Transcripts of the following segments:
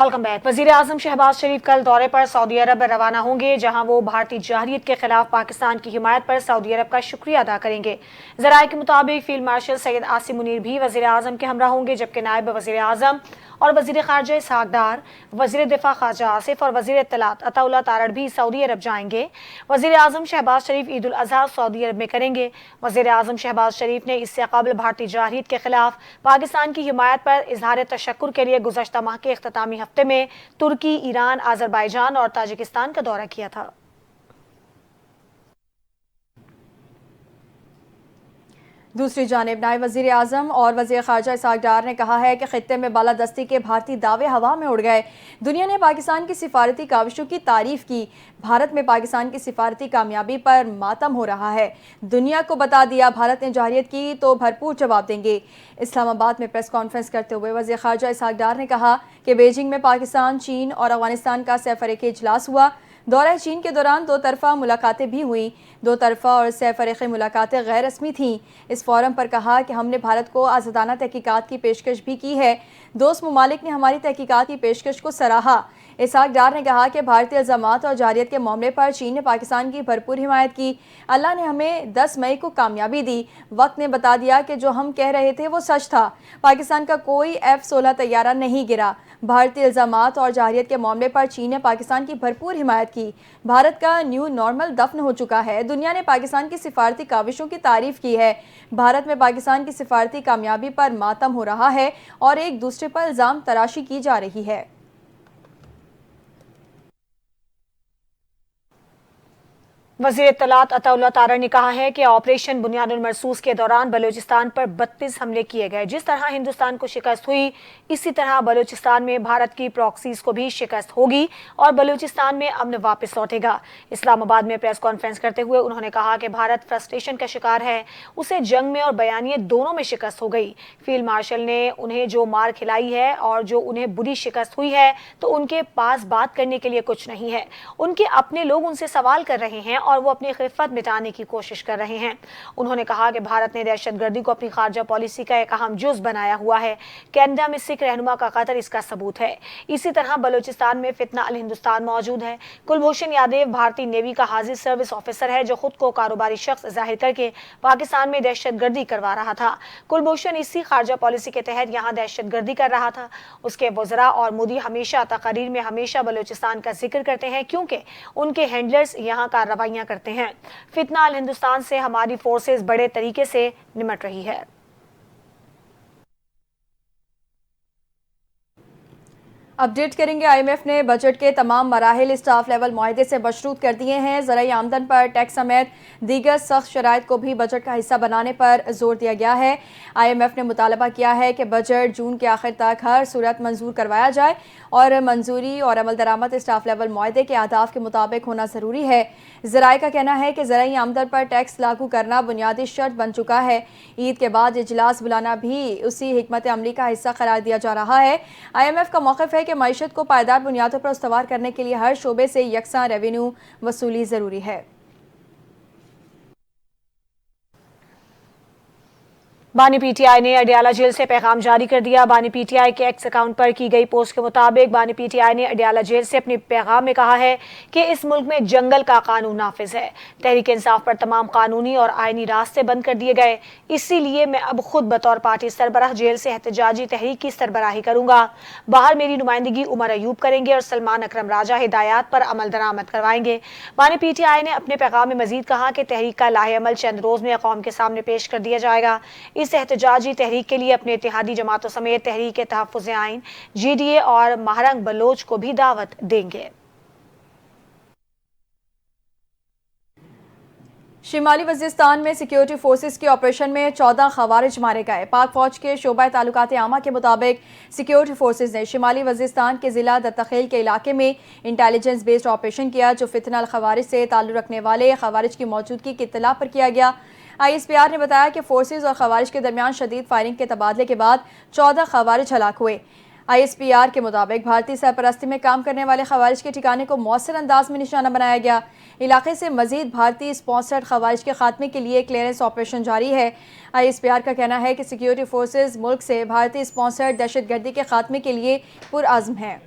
Welcome back. वज़ीर-ए-आज़म शहबाज शरीफ कल दौरे पर सऊदी अरब रवाना होंगे, जहां वो भारतीय जारहियत के खिलाफ पाकिस्तान की हिमायत पर सऊदी अरब का शुक्रिया अदा करेंगे। ज़राए के मुताबिक फील्ड मार्शल सैयद आसिम मुनीर भी वज़ीर-ए-आज़म के हमरा होंगे, जबकि नायब वज़ीर-ए-आज़म और वज़ीर ख़ारजा इसहाक़ डार, वज़ीर दिफ़ा ख़ारजा आसिफ और वज़ीर इत्तलात अताउल्लाह तारड़ भी सऊदी अरब जाएंगे। वज़ीर-ए-आज़म शहबाज शरीफ ईद उल अज़हा सऊदी अरब में करेंगे। वज़ीर-ए-आज़म शहबाज शरीफ ने इससे कबल भारतीय जारहियत के खिलाफ पाकिस्तान की हिमायत पर इज़हार तशक्कुर के लिए गुज़श्ता माह के इख्तितामी हफ्ते में तुर्की, ईरान, अज़रबैजान और ताजिकिस्तान का दौरा किया था। दूसरी जानिब नायब वज़ीर आज़म और वज़ीर ख़ारजा इसहाक़ डार ने कहा है कि ख़ित्ते में बालादस्ती के भारतीय दावे हवा में उड़ गए। दुनिया ने पाकिस्तान की सिफारती काविशों की तारीफ़ की। भारत में पाकिस्तान की सिफारती कामयाबी पर मातम हो रहा है। दुनिया को बता दिया, भारत ने जारहियत की तो भरपूर जवाब देंगे। इस्लामाबाद में प्रेस कॉन्फ्रेंस करते हुए वज़ीर ख़ारजा इसहाक़ डार ने कहा कि बीजिंग में पाकिस्तान, चीन और अफ़ग़ानिस्तान का सफ़र-ए इजलास हुआ। दौरा चीन के दौरान दो तरफ़ा मुलाकातें भी हुई। दो तरफ़ा और सफ़र-ए मुलाकातें गैर रस्मी थीं। इस फोरम पर कहा कि हमने भारत को आज़ादाना तहकीकात की पेशकश भी की है। दोस्त ममालिक ने हमारी तहकीकात की पेशकश को सराहा। इसहाक़ डार ने कहा कि भारतीय इल्ज़ामात और जारहियत के मामले पर चीन ने पाकिस्तान की भरपूर हिमायत की। अल्लाह ने हमें 10 मई को कामयाबी दी। वक्त ने बता दिया कि जो हम कह रहे थे वो सच था। पाकिस्तान का कोई F-16 तैयारा नहीं गिरा। भारतीय इल्ज़ामात और जारहियत के मामले पर चीन ने पाकिस्तान की भरपूर हिमायत की। भारत का न्यू नॉर्मल दफन हो चुका है। दुनिया ने पाकिस्तान की सिफारती काविशों की तारीफ़ की है। भारत में पाकिस्तान की सिफारती कामयाबी पर मातम हो रहा है और एक दूसरे पर इल्ज़ाम तराशी की जा रही है। वज़ीर इत्तलात अताउल्लाह तारड़ ने कहा है कि ऑपरेशन बुनियादुल मरसूस के दौरान बलूचिस्तान पर 32 हमले किए गए। जिस तरह हिंदुस्तान को शिकस्त हुई, इसी तरह बलूचिस्तान में भारत की प्रॉक्सीज को भी शिकस्त होगी और बलूचिस्तान में अमन वापस लौटेगा। इस्लामाबाद में प्रेस कॉन्फ्रेंस करते हुए उन्होंने कहा कि भारत फ्रस्ट्रेशन का शिकार है, उसे जंग में और बयानिए दोनों में शिकस्त हो गई। फील्ड मार्शल ने उन्हें जो मार खिलाई है और जो उन्हें बुरी शिकस्त हुई है, तो उनके पास बात करने के लिए कुछ नहीं है। उनके अपने लोग उनसे सवाल कर रहे हैं और वो अपनी खिफत मिटाने की कोशिश कर रहे हैं। उन्होंने कहा कि भारत ने दहशतगर्दी को अपनी खारजा पॉलिसी का एक अहम जुज़ बनाया हुआ है। कनाडा में सिख रहनुमा का कत्ल इसका सबूत है। इसी तरह बलूचिस्तान में फितना अल हिंदुस्तान मौजूद है। कुलभूषण यादव भारतीय नेवी का हाजिर सर्विस ऑफिसर है, जो खुद को कारोबारी शख्स जाहिर करके पाकिस्तान में दहशतगर्दी करवा रहा था। कुलभूषण इसी खारजा पॉलिसी के तहत यहाँ दहशतगर्दी कर रहा था। उसके वज़रा और मोदी हमेशा तकारीर में हमेशा बलूचिस्तान का जिक्र करते हैं, क्योंकि उनके हैंडलर्स यहाँ का रवैया करते हैं। फितना अल हिंदुस्तान से हमारी फोर्सेस बड़े तरीके से निमट रही है। अपडेट करेंगे। IMF ने बजट के तमाम मराहिल स्टाफ लेवल मुआहदे से मशरूत कर दिए हैं। ज़राई आमदन पर टैक्स समेत दीगर सख्त शराइत को भी बजट का हिस्सा बनाने पर जोर दिया गया है। IMF ने मुतालबा किया है कि बजट जून के आखिर तक हर सूरत मंजूर करवाया जाए और मंजूरी और अमल दरामद स्टाफ लेवल मुआहदे के अहदाफ के मुताबिक होना ज़रूरी है। ज़राए का कहना है कि ज़राई आमदन पर टैक्स लागू करना बुनियादी शर्त बन चुका है। ईद के बाद इजलास बुलाना भी उसी हिकमत अमली का हिस्सा करार दिया जा रहा है। IMF का मौक़िफ़ है कि मईशत को पायदार बुनियादों पर उस्तवार करने के लिए हर शोबे से यकसा रेवेन्यू वसूली ज़रूरी है। बानी PTI ने अडियाला जेल से पैगाम जारी कर दिया। बानी PTI के एक्स अकाउंट पर की गई पोस्ट के मुताबिक बानी PTI ने अडियाला जेल से अपने पैगाम में कहा है कि इस मुल्क में जंगल का कानून नाफिज है। तहरीक इंसाफ पर तमाम कानूनी और आईनी रास्ते बंद कर दिए गए। इसीलिए मैं अब खुद बतौर पार्टी सरबराह जेल से एहतजाजी तहरीक की सरबराही करूंगा। बाहर मेरी नुमाइंदगी उमर अयूब करेंगे और सलमान अकरम राजा हिदायत पर अमल दरामद करवाएंगे। बानी PTI ने अपने पैगाम में मजीद कहा कि तहरीक का लाहे अमल चंद रोज में कौम के सामने पेश कर दिया जाएगा। इस एहतजाजी तहरीक के लिए अपने इत्तेहादी जमातों समेत तहरीक तहफ़्फ़ुज़ आइन, GDA और महारंग बलोच को भी दावत देंगे। शिमाली वज़ीरिस्तान में सिक्योरिटी फोर्सेस के ऑपरेशन में 14 खवारिज मारे गए। पाक फौज के शोबा ताल्लुकात आमा के मुताबिक सिक्योरिटी फोर्सेस ने शिमाली वज़ीरिस्तान के ज़िला दत्तखेल के इलाके में इंटेलिजेंस बेस्ड ऑपरेशन किया, जो फितना अल खवारिज से ताल्लुक़ रखने वाले खवारिज की मौजूदगी की इत्तला पर किया गया। ISPR ने बताया कि फोर्सेज और खवारिज के दरमियान शदीद फायरिंग के तबादले के बाद 14 खवारिज हलाक हुए। ISPR के मुताबिक भारतीय सरपरस्ती में काम करने वाले खवारिज के ठिकाने को मौसर अंदाज में निशाना बनाया गया। इलाके से मजीद भारतीय स्पॉन्सर्ड खवारिज के खात्मे के लिए क्लियरेंस ऑपरेशन जारी है। ISPR का कहना है कि सिक्योरिटी फोर्सेज मुल्क से भारतीय स्पॉन्सर्ड दहशत गर्दी के खात्मे के लिए पुरअज़्म हैं।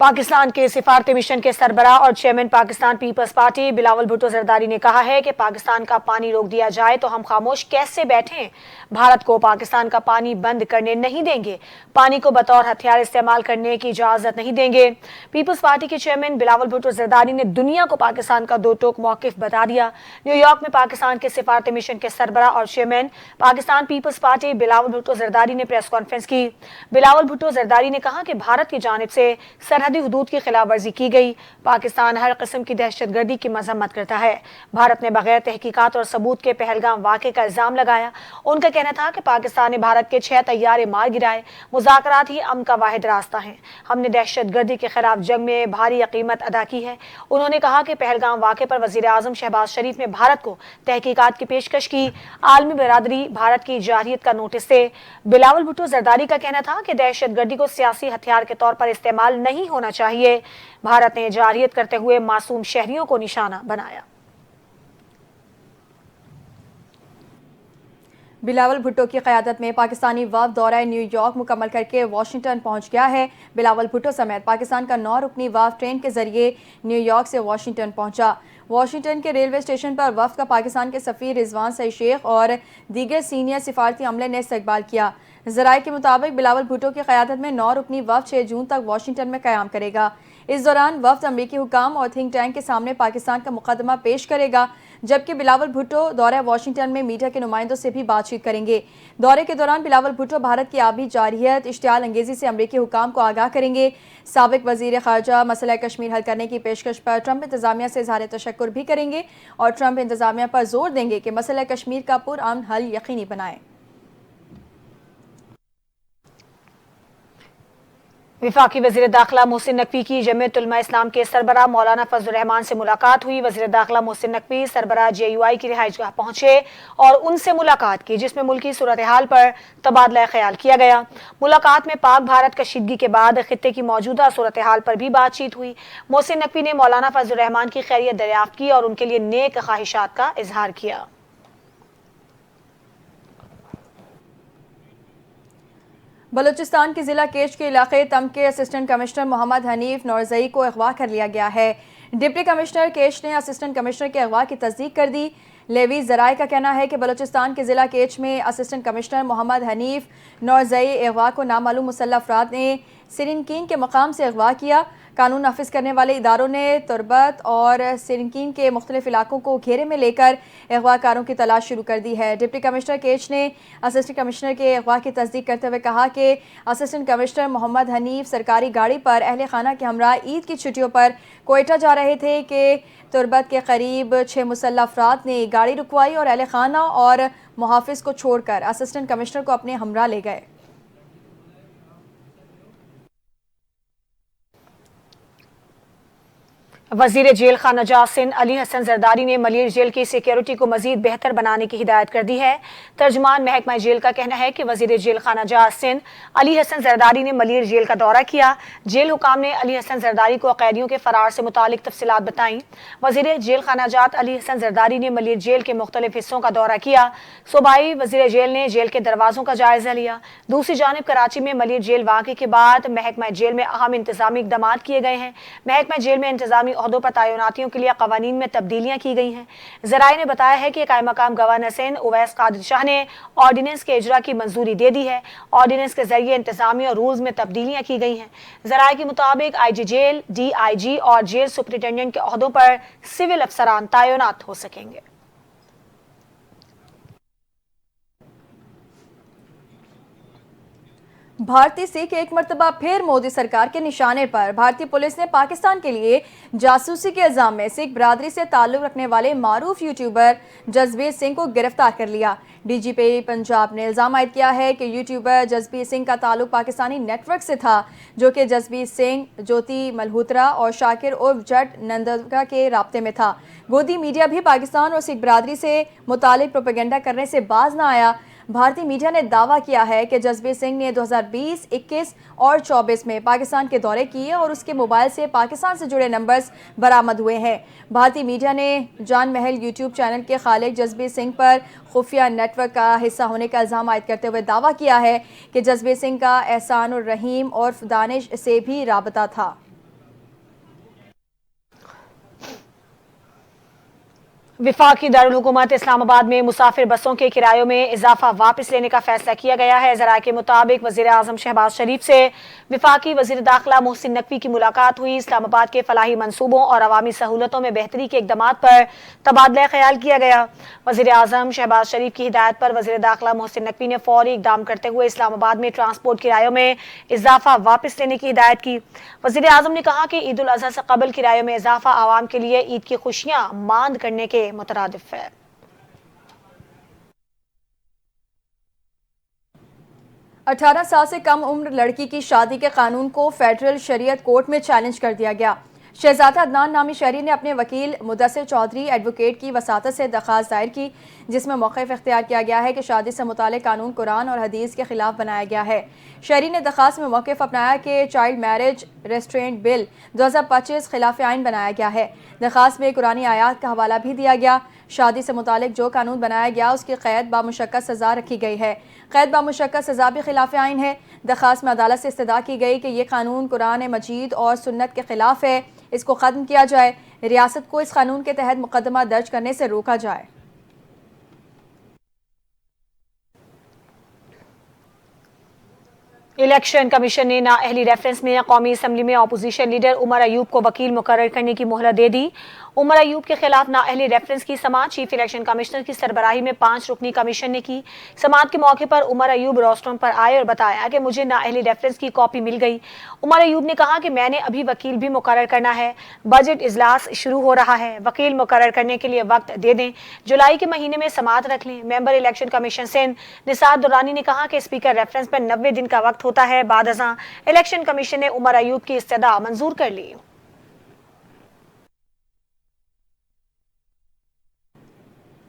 पाकिस्तान के सिफारती मिशन के सरबराह और चेयरमैन पाकिस्तान पीपल्स पार्टी बिलावल भुट्टो जरदारी ने कहा है कि पाकिस्तान का पानी रोक दिया जाए तो हम खामोश कैसे बैठें। भारत को पाकिस्तान का पानी बंद करने नहीं देंगे, पानी को बतौर हथियार इस्तेमाल करने की इजाजत नहीं देंगे। पीपल्स पार्टी के चेयरमैन बिलावल भुट्टो जरदारी ने दुनिया को पाकिस्तान का दो टोक मौकिफ बता दिया। न्यूयॉर्क में पाकिस्तान के सिफारती मिशन के सरबराह और चेयरमैन पाकिस्तान पीपल्स पार्टी बिलावल भुट्टो जरदारी ने प्रेस कॉन्फ्रेंस की। बिलावल भुट्टो जरदारी ने कहा कि भारत की जानिब से सरहदी हुदूद की खिलाफ वर्जी की गई। पाकिस्तान हर किस्म की दहशतगर्दी की मजम्मत करता है। भारत ने बगैर तहकीकात और सबूत के पहलगाम वाक़े का इल्जाम लगाया। उनका कहना था कि पाकिस्तान ने भारत के 6 तैयारे मार गिराए। मुज़ाकरात ही अमन का वाहिद रास्ता है। हमने दहशतगर्दी के खिलाफ जंग में भारी कीमत अदा की है। उन्होंने कहा कि पहलगाम वाक़े पर वज़ीर आज़म शहबाज शरीफ ने भारत को तहकीकात की पेशकश की। आलमी बरादरी भारत की जारहियत का नोटिस दे। बिलावल भुट्टो जरदारी का कहना था कि दहशतगर्दी को सियासी हथियार के तौर पर इस्तेमाल नहीं होना चाहिए। भारत ने जारहियत करते हुए मासूम शहरियों को निशाना बनाया। बिलावल भुट्टो की क़यादत में पाकिस्तानी वफ़द दौरा न्यूयॉर्क मुकम्मल करके वाशिंगटन पहुंच गया है। बिलावल भुट्टो समेत पाकिस्तान का 9 रुकनी वफ़द ट्रेन के जरिए न्यूयॉर्क से वाशिंगटन पहुंचा। वाशिंगटन के रेलवे स्टेशन पर वफ़द का पाकिस्तान के सफ़ीर रिजवान सईद शेख और दीगर सीनियर सिफारती अमले ने इस्तकबाल किया। ज़राए के मुताबिक बिलावल भुट्टो की क़यादत में 9 रुकनी वफ़द 6 जून तक वाशिंगटन में क़याम करेगा। इस दौरान वफ़द अमरीकी हुकाम और थिंक टैंक के सामने पाकिस्तान का मुकदमा पेश करेगा, जबकि बिलावल भुट्टो दौरे वाशिंगटन में मीडिया के नुमाइंदों से भी बातचीत करेंगे। दौरे के दौरान बिलावल भुट्टो भारत की आबी जारहियत, इश्तियाल अंगेज़ी से अमरीकी हुकाम को आगाह करेंगे। साबिक वज़ीर ख़ारजा मसला कश्मीर हल करने की पेशकश पर ट्रंप इंतज़ामिया से इज़हार तशक्कुर भी करेंगे और ट्रंप इंतज़ामिया पर जोर देंगे कि मसला कश्मीर का पुरअमन हल यकीनी बनाए। वफाकी वज़ीर दाखिला मोहसिन नकवी की जमीयत उलमा इस्लाम के सरबराह मौलाना फजल रहमान से मुलाकात हुई। वज़ीर दाखिला मोहसिन नकवी सरबराह JUI की रिहाइशगाह पहुंचे और उनसे मुलाकात की, जिसमें मुल्की सूरत हाल पर तबादला ख्याल किया गया। मुलाकात में पाक भारत कशीदगी के बाद खित्ते की मौजूदा सूरत हाल पर भी बातचीत हुई। मोहसिन नकवी ने मौलाना फजल रहमान की खैरियत दरियाफ्त की और उनके लिए नेक ख्वाहिशात का इजहार किया। बलूचिस्तान के ज़िला केच के इलाके तम के असिस्टेंट कमिश्नर मोहम्मद हनीफ नौरज़ई को अगवा कर लिया गया है। डिप्टी कमिश्नर केच ने असिस्टेंट कमिश्नर के अगवा की तस्दीक कर दी। लेवी ज़राए का कहना है कि बलूचिस्तान के ज़िला केच में असिस्टेंट कमिश्नर मोहम्मद हनीफ नौरज़ई अगवा को नामालूम मुसल्लह अफराद ने सिरिनकीन के मकाम से अगवा किया। कानून नाफिज करने वाले इदारों ने तुरबत और सिरिनकीन के मुख्तलिफ इलाकों को घेरे में लेकर अगवाकारों की तलाश शुरू कर दी है। डिप्टी कमिश्नर केच ने असिस्टेंट कमिश्नर के अगवा की तस्दीक करते हुए कहा कि असिस्टेंट कमिश्नर मोहम्मद हनीफ सरकारी गाड़ी पर अहले खाना के हमरा ईद की छुट्टियों पर कोयटा जा रहे थे कि तुरबत के करीब 6 मुसल्लह अफराद ने गाड़ी रुकवाई और अहले खाना और मुहाफिज को छोड़कर असिस्टेंट कमिश्नर को अपने हमरा ले गए। वजीर जेल खाना जासिन अली हसन जरदारी ने मलिर जेल की सिक्योरिटी को मजीद बेहतर बनाने की हिदायत कर दी है। तर्जमान महकमा जेल का कहना है कि वजीर जेल खाना जासिन अली हसन जरदारी ने मलिर जेल का दौरा किया। जेल हुकाम ने अली हसन जरदारी को कैदियों के फरार से मुतालिक तफसीलात बताईं। वजीर जेल खाना जात अली हसन जरदारी ने मलिर जेल के मुख्तलिफ हिस्सों का दौरा किया। सूबाई वजीर जेल ने जेल के दरवाजों का जायजा लिया। दूसरी जानिब कराची में मलिर जेल वाक़े के बाद महकमा जेल में अहम इंतजामी इक़दाम किए गए हैं। महकमा जेल में इंतजामी ओहदों पर तैनातियों के लिए कवानीन में तब्दीलियां की गई हैं। ज़राए ने बताया है कि कायम मकाम गवर्नर हुसैन उवैस कादिर शाह ने ऑर्डिनेंस के इजरा की मंजूरी दे दी है। ऑर्डिनेंस के जरिए इंतजामी और रूल्स में तब्दीलियां की गई हैं। ज़राए के मुताबिक IG जेल, DIG और जेल सुपरिटेंडेंट के ओहदों पर सिविल अफसरान तैनात हो सकेंगे। भारतीय सिख एक मरतबा फिर मोदी सरकार के निशाने पर। भारतीय पुलिस ने पाकिस्तान के लिए जासूसी के इल्जाम में सिख बरादरी से ताल्लुक रखने वाले मारूफ यूट्यूबर जसबीर सिंह को गिरफ्तार कर लिया। DGP पंजाब ने इल्जाम आयद किया है कि यूट्यूबर जसबीर सिंह का ताल्लुक पाकिस्तानी नेटवर्क से था, जो कि जसबीर सिंह, ज्योति मल्होत्रा और शाकिर उर्फ जट नंदगा के राब्ते में था। गोदी मीडिया भी पाकिस्तान और सिख बरादरी से मुतालिक प्रोपेगेंडा करने से बाज न आया। भारतीय मीडिया ने दावा किया है कि जसबीर सिंह ने 2020, 21 और 24 में पाकिस्तान के दौरे किए और उसके मोबाइल से पाकिस्तान से जुड़े नंबर्स बरामद हुए हैं। भारतीय मीडिया ने जान महल यूट्यूब चैनल के खालिक जसबीर सिंह पर खुफिया नेटवर्क का हिस्सा होने का इल्ज़ाम आयद करते हुए दावा किया है कि जसबीर सिंह का एहसान उर रहीम और दानिश से भी राबता था। वफाकी दारुल हुकूमत इस्लामाबाद में मुसाफिर बसों के किरायों में इजाफा वापस लेने का फैसला किया गया है। ज़राए के मुताबिक वज़ीर आज़म शहबाज शरीफ से वफाकी वज़ीर दाखिला मोहसिन नकवी की मुलाकात हुई। इस्लामाबाद के फलाही मनसूबों और अवामी सहूलतों में बेहतरी के इकदाम पर तबादला ख्याल किया गया। वज़ीर आज़म शहबाज शरीफ की हिदायत पर वज़ीर दाखिला मोहसिन नकवी ने फौरी इकदाम करते हुए इस्लामाबाद में ट्रांसपोर्ट किरायों में इजाफा वापस लेने की हिदायत की। वज़ीर आज़म ने कहा कि ईद उल अज़हा से कबल किरायों में इजाफा आवाम के लिए ईद की खुशियाँ मांद करने के मुतरादिफ है। 18 साल से कम उम्र लड़की की शादी के कानून को फेडरल शरीयत कोर्ट में चैलेंज कर दिया गया। शहजादा अदनान नामी शहरी ने अपने वकील मुदस्सिर चौधरी एडवोकेट की वसातत से दरख्वास्त दायर की, जिसमें मौक़िफ़ इख्तियार किया गया है कि शादी से मुताल्लिक़ कानून कुरान और हदीस के खिलाफ बनाया गया है। शहरी ने दरख्वास्त में मौक़िफ़ अपनाया कि चाइल्ड मैरिज रेस्ट्रेंट बिल 2025 खिलाफ आइन बनाया गया है। दरख्वास्त में कुरानी आयात का हवाला भी दिया गया। शादी से मुताल्लिक़ जो कानून बनाया गया उसकी क़ैद बामुशक्क़त सज़ा रखी गई है। क़ैद बामुशक्क़त सज़ा भी खिलाफ आइन है। दरख्वास्त में अदालत से इस्तदा की गई कि यह कानून कुरान मजीद और सुन्नत के खिलाफ है, इसको ख़त्म किया जाए। रियासत को इस कानून के तहत मुकदमा दर्ज करने से रोका जाए। इलेक्शन कमीशन ने नाअहली रेफरेंस में कौमी असम्बली में अपोजिशन लीडर उमर अयूब को वकील मुकर्रर करने की मोहलत दे दी। उमर अयूब के खिलाफ नाअहली रेफरेंस की समाअत चीफ इलेक्शन कमिश्नर की सरबराही में 5 रुकनी कमीशन ने की। समाअत के मौके पर उमर अयूब रोस्ट्रम पर आए और बताया कि मुझे नाअहली रेफरेंस की कॉपी मिल गई। उमर अयूब ने कहा कि मैंने अभी वकील भी मुकर्रर करना है, बजट इजलास शुरू हो रहा है, वकील मुकर्रर करने के लिए वक्त दे दें, जुलाई के महीने में समाअत रख लें। Member election commission Sindh Nisar Durrani ने कहा कि स्पीकर रेफरेंस पर 90 दिन का वक्त होता है। बाद अज़ां इलेक्शन कमीशन ने उमर अयूब की इस्तदा मंजूर कर ली।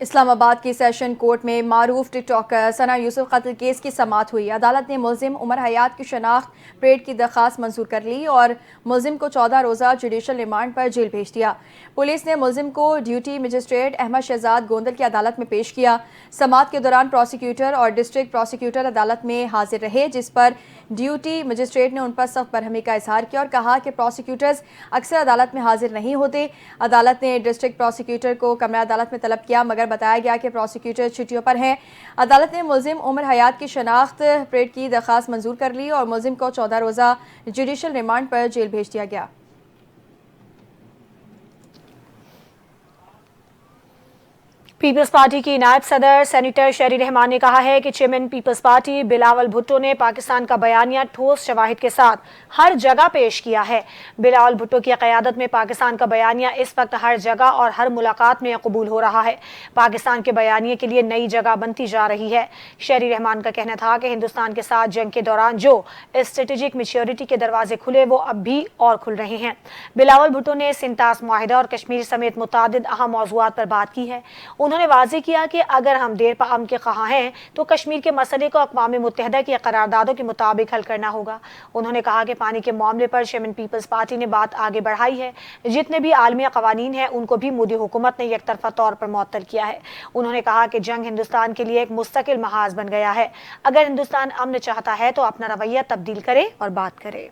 इस्लामाबाद की सेशन कोर्ट में मारूफ टिकटॉकर सना यूसुफ कत्ल केस की समाअत हुई। अदालत ने मुलजिम उमर हयात की शनाख्त परेड की दरख्वास्त मंजूर कर ली और मुलजिम को 14 रोज़ा जुडिशल रिमांड पर जेल भेज दिया। पुलिस ने मुलजिम को ड्यूटी मजिस्ट्रेट अहमद शहजाद गोंदल की अदालत में पेश किया। समाअत के दौरान प्रोसिक्यूटर और डिस्ट्रिक्ट प्रोसिक्यूटर अदालत में हाजिर रहे, जिस पर ड्यूटी मजिस्ट्रेट ने उन पर सख्त बरहमी का इजहार किया और कहा कि प्रोसिक्यूटर्स अक्सर अदालत में हाजिर नहीं होते। अदालत ने डिस्ट्रिक्ट प्रोसिक्यूटर को कमरा अदालत में तलब किया, मगर बताया गया कि प्रोसिक्यूटर छुट्टियों पर हैं। अदालत ने मुलजिम उमर हयात की शनाख्त परेड की दरख्वास्त मंजूर कर ली और मुलजिम को 14 रोज़ा जुडिशल रिमांड पर जेल भेज दिया गया। पीपल्स पार्टी की नायब सदर सेनेटर शहरी रहमान ने कहा है कि chairman Peoples party Bilawal Bhutto ने पाकिस्तान का बयानिया ठोस शवाहिद के साथ हर जगह पेश किया है। बिलावल भुट्टो की क़यादत में पाकिस्तान का बयानिया इस वक्त हर जगह और हर मुलाकात में कबूल हो रहा है। पाकिस्तान के बयानिए के लिए नई जगह बनती जा रही है। शहरी रहमान का कहना था कि हिंदुस्तान के साथ जंग के दौरान जो स्ट्रेटेजिक मैच्योरिटी के दरवाजे खुले वो अब भी और खुल रहे हैं। बिलावल भुट्टो ने सिंतास मुआहिदा और कश्मीर समेत मुतादिद अहम मौज़ूआत पर बात की है। उन्होंने वाज़ेह किया कि अगर हम देर पाम के ख़्वाह हैं तो कश्मीर के मसले को अक़वाम मुत्तहिदा की करारदादों के मुताबिक हल करना होगा। उन्होंने कहा कि पानी के मामले पर चेयरमैन पीपल्स पार्टी ने बात आगे बढ़ाई है। जितने भी आलमी क़वानीन हैं उनको भी मोदी हुकूमत ने एकतरफा तौर पर मुअत्तल किया है। उन्होंने कहा कि जंग हिंदुस्तान के लिए एक मुस्तकिल महाज बन गया है। अगर हिंदुस्तान अमन चाहता है तो अपना रवैया तब्दील करे और बात करे।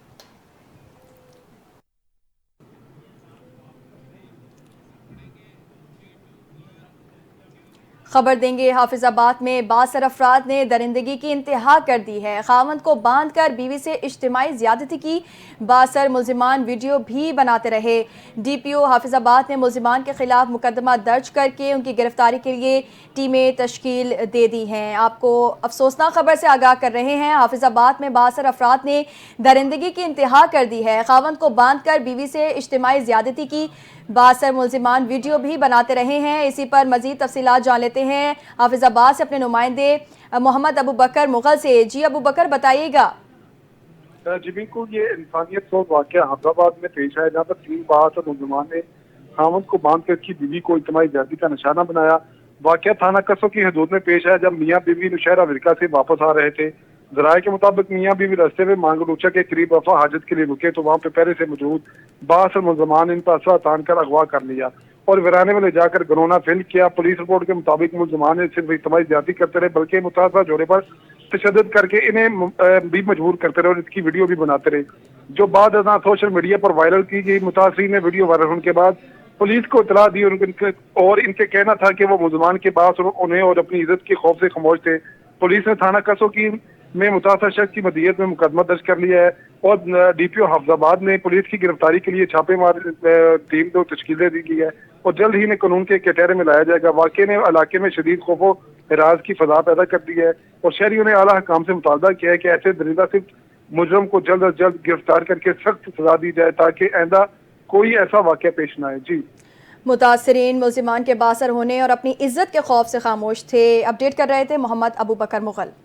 खबर देंगे हाफिजाबाद में बासर अफराद ने दरिंदगी की इंतहा कर दी है। खावंद को बांध कर बीवी से इज्तिमाई ज्यादती की। बासर मुलजिमान वीडियो भी बनाते रहे। DPO हाफिजाबाद ने मुलजिमान के खिलाफ मुकदमा दर्ज करके उनकी गिरफ्तारी के लिए टीमें तश्कील दे दी हैं। आपको अफसोसनाक खबर से आगाह कर रहे हैं। हाफिजाबाद में बासर अफराद ने दरिंदगी की इंतहा कर दी है। खावंद को बांध कर बीवी से इज्तिमाई ज्यादती की। बासर मुलजिमान वीडियो भी बनाते रहे हैं। इसी पर मजीद तफसीलात जान लेते हैं हाफिजाबाद से अपने नुमाइंदे मोहम्मद अबू बकर मुगल से। जी अबू बकर बताइएगा। जी बिल्कुल, ये इंसानियत सोच वाक़या हाफिजाबाद में पेश आया, जहाँ पर 3 बासर मुलजिमान ने खामद को बांध कर उसकी बीवी को इज्तिमाई ज्यादती का निशाना बनाया। वाक़या थाना कसो की हदूद में पेश आया, जब मियाँ बीवी नौशहरा अमेरिका से वापस आ रहे थे। ज़राए के मुताबिक मियाँ बीवी रास्ते में मांगलूचा के करीब वफा हाजत के लिए रुके तो वहाँ पे पहले से मौजूद बासर मुलजमान इन पर असला तान कर अगवा कर लिया और वीराने में ले जाकर घरोना फिल किया। पुलिस रिपोर्ट के मुताबिक मुलजमान ने सिर्फ इज्तिमाई ज्यादती करते रहे, बल्कि मुतासरा जोड़े पर तशद्दुद करके इन्हें भी मजबूर करते रहे और इसकी वीडियो भी बनाते रहे, जो बाद सोशल मीडिया पर वायरल की गई। मुतासरीन ने वीडियो वायरल होने के बाद पुलिस को इतला दी और इनके कहना था कि वो मुलजमान के पास उन्हें और अपनी इज्जत के खौफ से खामोश थे। पुलिस ने थाना कसोकी में मुतासर शख्स की मदीयत में मुकदमा दर्ज कर लिया है और डीपीओ हाफिजाबाद ने पुलिस की गिरफ्तारी के लिए छापेमार टीम को तश्कील दे दी है और जल्द ही इन्हें कानून के कटहरे में लाया जाएगा। वाक़े ने इलाके में शदीद खौफो हिरास की फजा पैदा कर दी है और शहरियों ने आला हुकाम से मुतालबा किया है कि ऐसे दरिंदा सिर्फ मुजरम को जल्द अज जल्द गिरफ्तार करके सख्त सजा दी जाए ताकि आइंदा कोई ऐसा वाक़या पेश न आए। जी, मुतासरीन मुल्जिमान के बासर होने और अपनी इज्जत के खौफ से खामोश थे। अपडेट कर रहे थे मोहम्मद अबू बकर मुगल।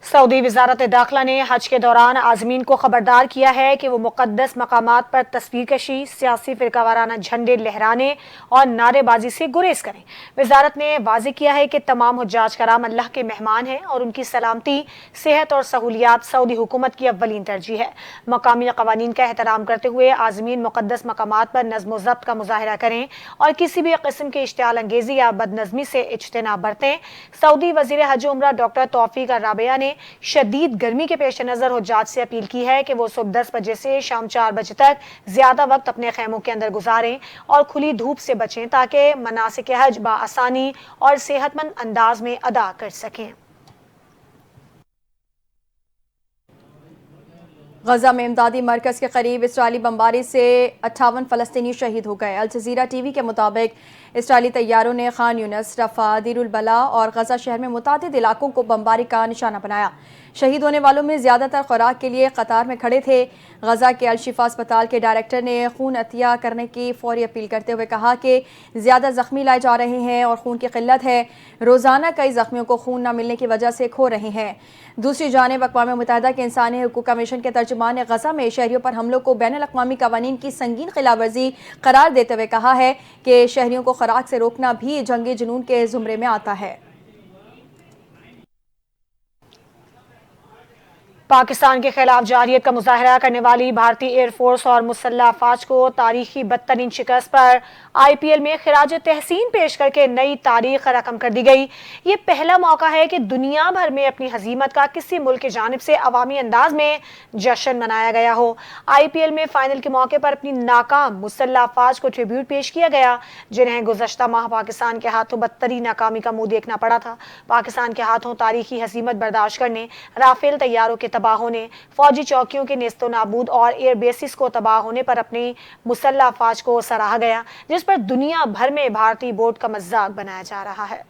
सऊदी वजारत दाखिला ने हज के दौरान आज़मीन को खबरदार किया है कि वो मुक़द्दस मकामात पर तस्वीर कशी, सियासी फ़िरकावाराना झंडे लहराने और नारेबाजी से गुरेज करें। वजारत ने वाज़ेह किया है कि तमाम हुज्जाज कराम अल्लाह के मेहमान हैं और उनकी सलामती, सेहत और सहूलियात सऊदी हुकूमत की अव्वलीन तरजीह है। मकामी क़वानीन का एहतराम करते हुए आज़मीन मुक़द्दस मकामात पर नज़्म व ज़ब्त का मुज़ाहरा करें और किसी भी किस्म के इश्तिआल अंगेज़ी या बदनज़मी से इज्तनाब बरतें। सऊदी वज़ीर हज उम्रा डॉक्टर तौफीक राबिया ने शदीद गर्मी के पेश नज़र हुज्जाज से अपील की है कि वो सुबह 10 बजे से शाम 4 बजे तक ज़्यादा वक्त अपने खैमों के अंदर गुजारें और खुली धूप से बचें ताकि मनासिक हज बाआसानी और सेहतमंद अंदाज में अदा कर सकें। गजा में इमदादी मरकज़ के करीब इसराइली बमबारी से 58 फ़लस्तीनी शहीद हो गए। अल जज़ीरा टीवी के मुताबिक इसराइली तैयारों ने खान यूनिस, रफ़ा, दीरुल बला और गजा शहर में मुतादिद इलाकों को बमबारी का निशाना बनाया। शहीद होने वालों में ज़्यादातर खुराक के लिए कतार में खड़े थे। गजा के अल शिफा अस्पताल के डायरेक्टर ने खून अतिया करने की फौरी अपील करते हुए कहा कि ज़्यादा ज़ख्मी लाए जा रहे हैं और खून की किल्लत है। रोज़ाना कई ज़ख्मियों को खून न मिलने की वजह से खो रहे हैं। दूसरी जानिब अक़वाम मुत्तहिदा के इंसानी हकूक़ कमीशन के तर्जुमान ने गजा में शहरियों पर हमलों को बैनुल अक़वामी क़वानीन की संगीन खिलाफवर्जी करार देते हुए कहा है कि शहरियों को खुराक से रोकना भी जंगी जुनून के ज़ुमरे में आता है। पाकिस्तान के खिलाफ जारियत का मुजाहरा करने वाली भारतीय एयरफोर्स और मुसल्लह अफवाज को तारीखी बदतरीन शिकस्त पर IPL में खिराज तहसीन पेश करके नई तारीख रकम कर दी गई। ये पहला मौका है कि दुनिया भर में अपनी हजीमत का किसी मुल्क की जानिब से अवामी अंदाज में जश्न मनाया गया हो। IPL में फाइनल के मौके पर अपनी नाकाम मुसल्लह अफवाज को ट्रिब्यूट पेश किया गया, जिन्हें गुज़श्ता माह पाकिस्तान के हाथों बदतरीन नाकामी का मुंह देखना पड़ा था। पाकिस्तान के हाथों तारीखी हजीमत बर्दाश्त करने, राफेल तैयारों के तबाह होने, फौजी चौकियों के नेस्तो नाबूद और एयर बेसिस को तबाह होने पर अपनी मुसल्लह अफवाज को सराहा गया, जिस पर दुनिया भर में भारतीय बोर्ड का मजाक बनाया जा रहा है।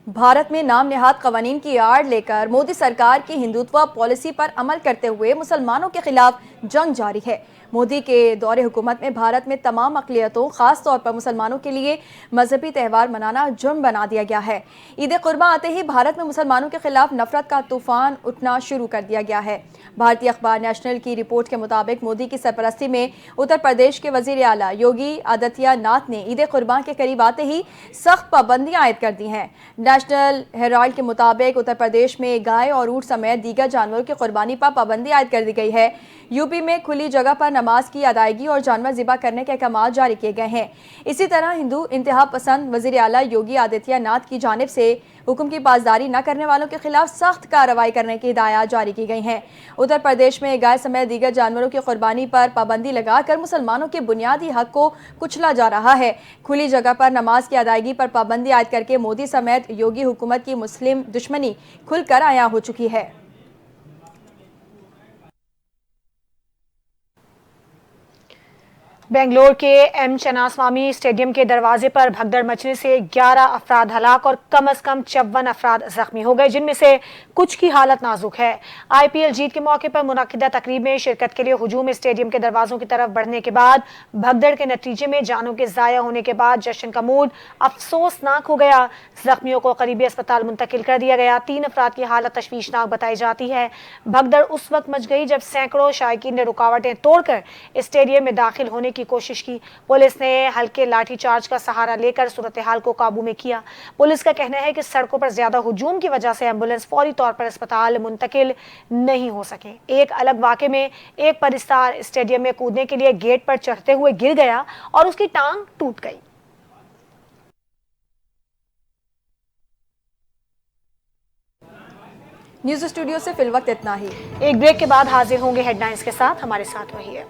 भारत में नाम नेहाद कवानीन की आड़ लेकर मोदी सरकार की हिंदुत्व पॉलिसी पर अमल करते हुए मुसलमानों के खिलाफ जंग जारी है। मोदी के दौरे हुकूमत में भारत में तमाम अक़लियतों, खास तौर पर मुसलमानों के लिए मजहबी त्यौहार मनाना जुर्म बना दिया गया है। ईद कुर्बा आते ही भारत में मुसलमानों के खिलाफ नफरत का तूफान उठना शुरू कर दिया गया है। भारतीय अखबार नेशनल की रिपोर्ट के मुताबिक मोदी की सरपरस्ती में उत्तर प्रदेश के वजीर आला योगी आदित्यनाथ ने ईद कुर्बा के करीब आते ही सख्त पाबंदियां आयद कर दी हैं। नेशनल हेराल्ड के मुताबिक उत्तर प्रदेश में गाय और ऊँट समेत दीगर जानवरों की कुर्बानी पर पाबंदी आयद कर दी गई है। यूपी में खुली जगह पर नमाज की अदायगी और जानवर ज़िबा करने के अहकाम जारी किए गए हैं। इसी तरह हिंदू इंतहा पसंद वज़ीर आला योगी आदित्यनाथ की जानिब से हुक्म की पासदारी न करने वालों के खिलाफ सख्त कार्रवाई करने की हिदायत जारी की गई हैं। उत्तर प्रदेश में गाय समेत दीगर जानवरों की कुर्बानी पर पाबंदी लगाकर मुसलमानों के बुनियादी हक को कुचला जा रहा है। खुली जगह पर नमाज की अदायगी पर पाबंदी आयद करके मोदी समेत योगी हुकूमत की मुस्लिम दुश्मनी खुलकर आया हो चुकी है। बेंगलोर के एम चन्नास्वामी स्टेडियम के दरवाजे पर भगदड़ मचने से 11 अफराद हलाक और कम अज कम 54 अफराद जख्मी हो गए, जिनमें से कुछ की हालत नाजुक है। IPL जीत के मौके पर मुनक्किदा तकरीब में शिरकत के लिए हुजूम स्टेडियम के दरवाजों की तरफ बढ़ने के बाद भगदड़ के नतीजे में जानों के ज़ाया होने के बाद जश्न का मूड अफसोसनाक हो गया। जख्मियों को करीबी अस्पताल मुंतकिल कर दिया गया। 3 अफराद की हालत तशवीशनाक बताई जाती है। भगदड़ उस वक्त मच गई जब सैकड़ों शायकीन ने रुकावटें तोड़कर स्टेडियम में दाखिल होने की कोशिश की। पुलिस ने हल्के लाठी चार्ज का सहारा लेकर सूरत हाल को काबू में किया। पुलिस का कहना है कि सड़कों पर ज्यादा हुजूम की वजह से एम्बुलेंस फौरी तौर पर अस्पताल मुंतकिल नहीं हो सके। एक अलग वाक़े में एक परिस्तार स्टेडियम में कूदने के लिए गेट पर चढ़ते हुए गिर गया और उसकी टांग टूट गई। न्यूज़ स्टूडियो से फिल वक्त इतना ही। एक ब्रेक के बाद हाजिर होंगे हेडलाइंस के साथ, हमारे साथ रहिए।